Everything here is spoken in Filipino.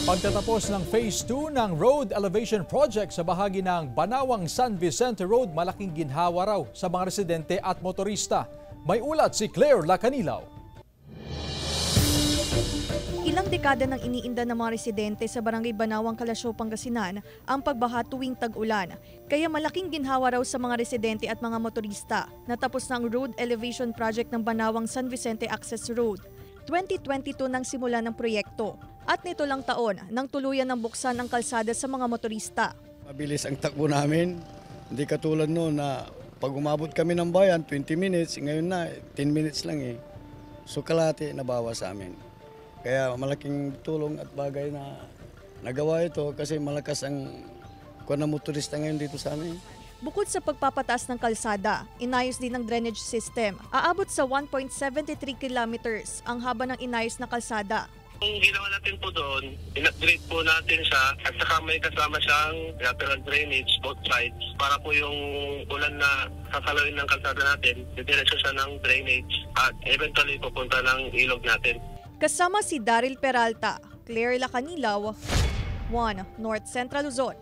Pagtatapos ng Phase 2 ng Road Elevation Project sa bahagi ng Banawang San Vicente Road, malaking ginhawa raw sa mga residente at motorista. May ulat si Claire Lacanilaw. Ilang dekada nang iniinda ng mga residente sa Barangay Banawang, Kalasyaw, Pangasinan ang pagbaha tuwing tag-ulan. Kaya malaking ginhawa raw sa mga residente at mga motorista na tapos na ang Road Elevation Project ng Banawang San Vicente Access Road. 2022 nang simula ng proyekto at nito lang taon nang tuluyan ng buksan ang kalsada sa mga motorista. Mabilis ang takbo namin, hindi katulad noon na pag umabot kami ng bayan 20 minutes, ngayon na 10 minutes lang eh. So kalahati nabawas sa amin. Kaya malaking tulong at bagay na nagawa ito kasi malakas ang kuwan ng motorista ngayon dito sa amin. Bukod sa pagpapataas ng kalsada, inayos din ang drainage system. Aabot sa 1.73 kilometers ang haba ng inayos na kalsada. Ang ginawa natin po doon, in-upgrade po natin siya at saka may kasama siyang lateral drainage both sides para po yung ulan na sasalawin ng kalsada natin, didiretso siya ng drainage at eventually pupunta ng ilog natin. Kasama si Daryl Peralta, Claire Lacanilaw, 1 North Central Luzon.